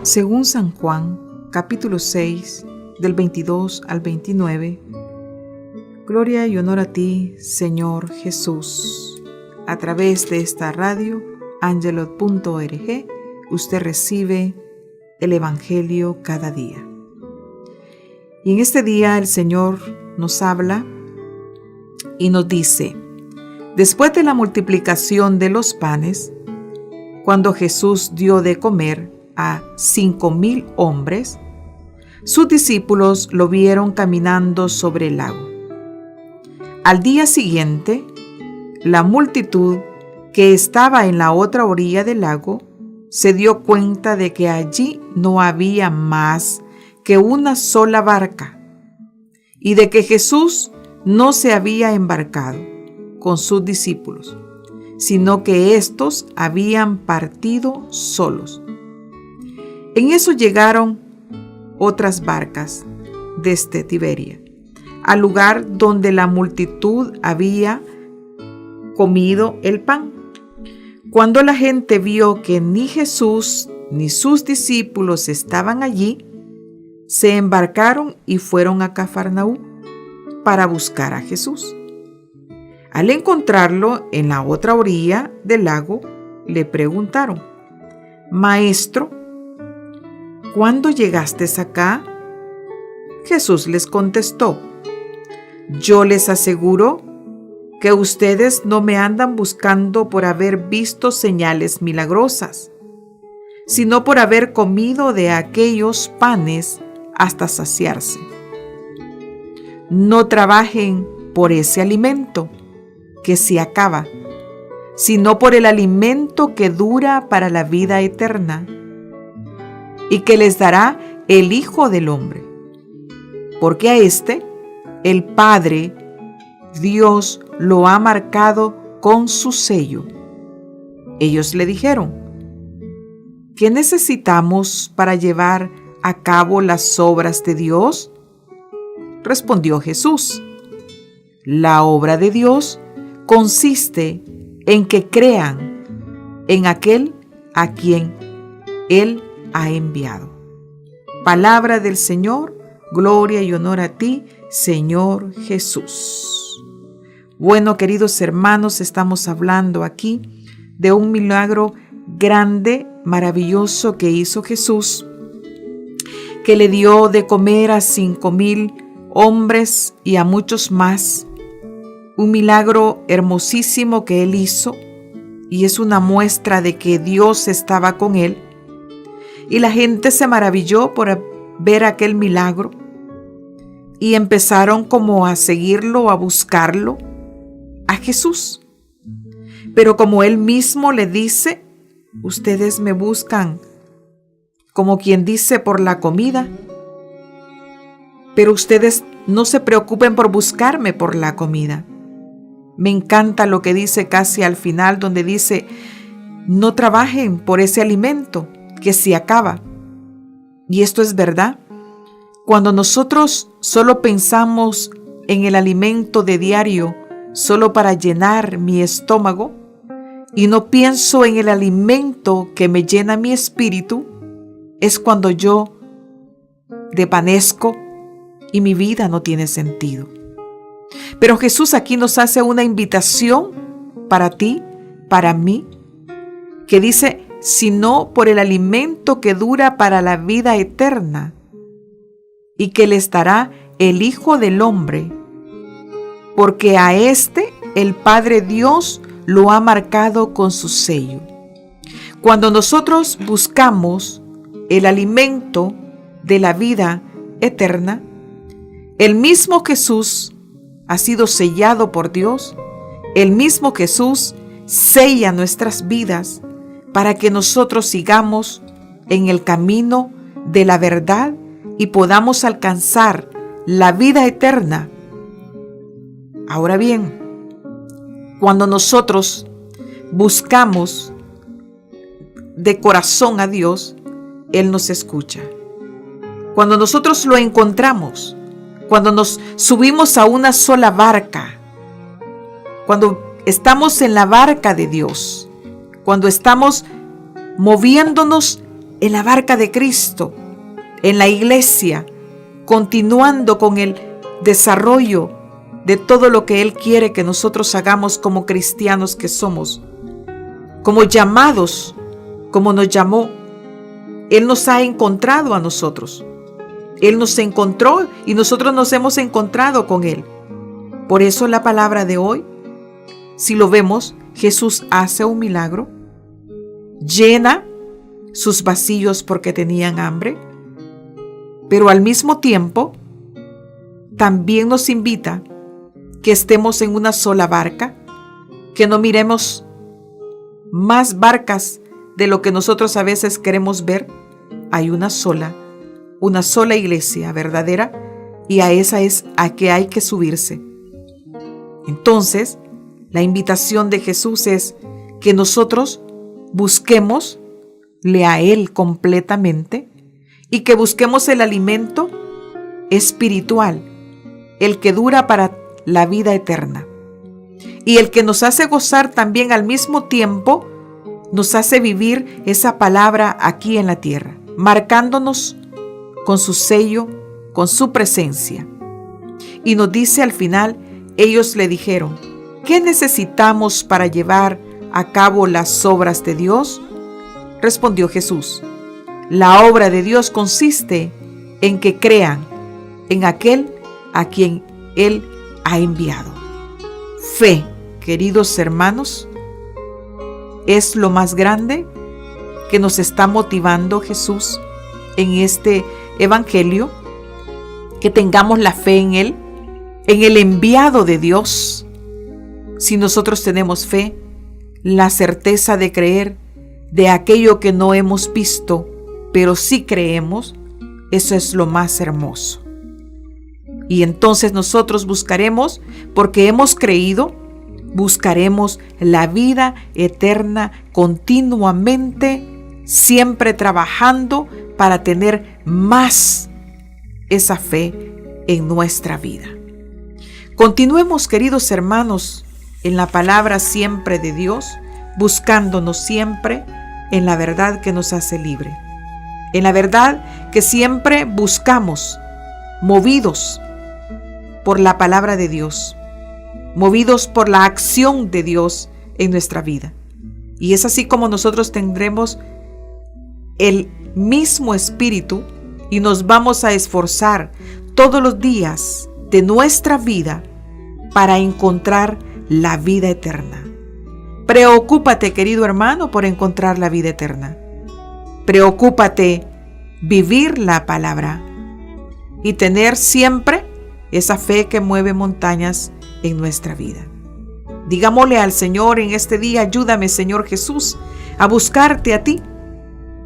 Según San Juan, capítulo 6, del 22 al 29, gloria y honor a ti, Señor Jesús. A través de esta radio, angelot.org, usted recibe el Evangelio cada día. Y en este día el Señor nos habla y nos dice: después de la multiplicación de los panes, cuando Jesús dio de comer a 5,000 hombres, sus discípulos lo vieron caminando sobre el lago. Al día siguiente, la multitud que estaba en la otra orilla del lago se dio cuenta de que allí no había más que una sola barca y de que Jesús no se había embarcado con sus discípulos, sino que éstos habían partido solos. En eso llegaron otras barcas desde Tiberia, al lugar donde la multitud había comido el pan. Cuando la gente vio que ni Jesús ni sus discípulos estaban allí, se embarcaron y fueron a Cafarnaúm para buscar a Jesús. Al encontrarlo en la otra orilla del lago, le preguntaron: Maestro, ¿cuándo llegaste acá? Jesús les contestó: yo les aseguro que ustedes no me andan buscando por haber visto señales milagrosas, sino por haber comido de aquellos panes hasta saciarse. No trabajen por ese alimento que se acaba, sino por el alimento que dura para la vida eterna y que les dará el Hijo del Hombre, porque a éste el Padre Dios lo ha marcado con su sello. Ellos le dijeron: ¿qué necesitamos para llevar a cabo las obras de Dios? Respondió Jesús: la obra de Dios consiste en que crean en aquel a quien Él ha enviado. Palabra del Señor, gloria y honor a ti, Señor Jesús. Bueno, queridos hermanos, estamos hablando aquí de un milagro grande, maravilloso que hizo Jesús, que le dio de comer a 5,000 hombres y a muchos más. Un milagro hermosísimo que él hizo, y es una muestra de que Dios estaba con él. Y la gente se maravilló por ver aquel milagro y empezaron como a seguirlo, a buscarlo, a Jesús. Pero como él mismo le dice: ustedes me buscan, como quien dice, por la comida, pero ustedes no se preocupen por buscarme por la comida. Me encanta lo que dice casi al final, donde dice: no trabajen por ese alimento que se acaba. Y esto es verdad. Cuando nosotros solo pensamos en el alimento de diario, solo para llenar mi estómago, y no pienso en el alimento que me llena mi espíritu, es cuando yo desvanezco y mi vida no tiene sentido. Pero Jesús aquí nos hace una invitación para ti, para mí, que dice: sino por el alimento que dura para la vida eterna y que les dará el Hijo del Hombre, porque a éste el Padre Dios lo ha marcado con su sello. Cuando nosotros buscamos el alimento de la vida eterna, el mismo Jesús ha sido sellado por Dios. El mismo Jesús sella nuestras vidas para que nosotros sigamos en el camino de la verdad y podamos alcanzar la vida eterna. Ahora bien, cuando nosotros buscamos de corazón a Dios, Él nos escucha. Cuando nosotros lo encontramos, cuando nos subimos a una sola barca, cuando estamos en la barca de Dios, cuando estamos moviéndonos en la barca de Cristo, en la iglesia, continuando con el desarrollo de todo lo que Él quiere que nosotros hagamos como cristianos que somos, como llamados, como nos llamó. Él nos ha encontrado a nosotros. Él nos encontró y nosotros nos hemos encontrado con Él. Por eso la palabra de hoy, si lo vemos, Jesús hace un milagro, llena sus vacíos porque tenían hambre, pero al mismo tiempo también nos invita que estemos en una sola barca, que no miremos más barcas de lo que nosotros a veces queremos ver. Hay una sola iglesia verdadera, y a esa es a que hay que subirse. Entonces, la invitación de Jesús es que nosotros busquémosle a Él completamente y que busquemos el alimento espiritual, el que dura para la vida eterna y el que nos hace gozar también al mismo tiempo, nos hace vivir esa palabra aquí en la tierra, marcándonos con su sello, con su presencia. Y nos dice al final, ellos le dijeron, ¿qué necesitamos para llevar a cabo las obras de Dios? Respondió Jesús, la obra de Dios consiste en que crean en aquel a quien Él ha enviado. Fe, queridos hermanos, es lo más grande que nos está motivando Jesús en este evangelio, que tengamos la fe en Él, en el enviado de Dios. Si nosotros tenemos fe, la certeza de creer de aquello que no hemos visto, pero sí creemos, eso es lo más hermoso. Y entonces nosotros buscaremos, porque hemos creído, buscaremos la vida eterna continuamente, siempre trabajando para tener más esa fe en nuestra vida. Continuemos, queridos hermanos, en la palabra siempre de Dios, buscándonos siempre en la verdad que nos hace libre, en la verdad que siempre buscamos, movidos por la palabra de Dios, movidos por la acción de Dios en nuestra vida. Y es así como nosotros tendremos el mismo espíritu y nos vamos a esforzar todos los días de nuestra vida para encontrar la vida eterna. Preocúpate, querido hermano, por encontrar la vida eterna. Preocúpate vivir la palabra y tener siempre esa fe que mueve montañas en nuestra vida. Digámosle al Señor en este día, ayúdame, Señor Jesús, a buscarte a ti,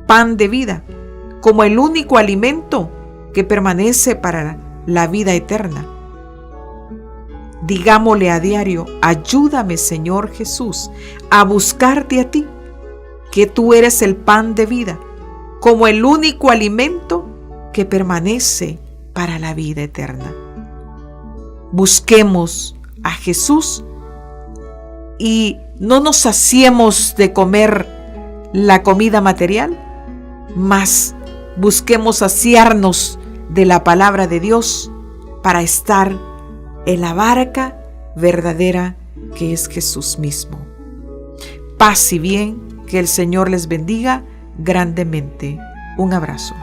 pan de vida, como el único alimento que permanece para la vida eterna. Digámosle a diario, ayúdame, Señor Jesús, a buscarte a ti, que tú eres el pan de vida, como el único alimento que permanece para la vida eterna. Busquemos a Jesús y no nos saciemos de comer la comida material, mas busquemos saciarnos de la palabra de Dios para estar en la barca verdadera que es Jesús mismo. Paz y bien, que el Señor les bendiga grandemente. Un abrazo.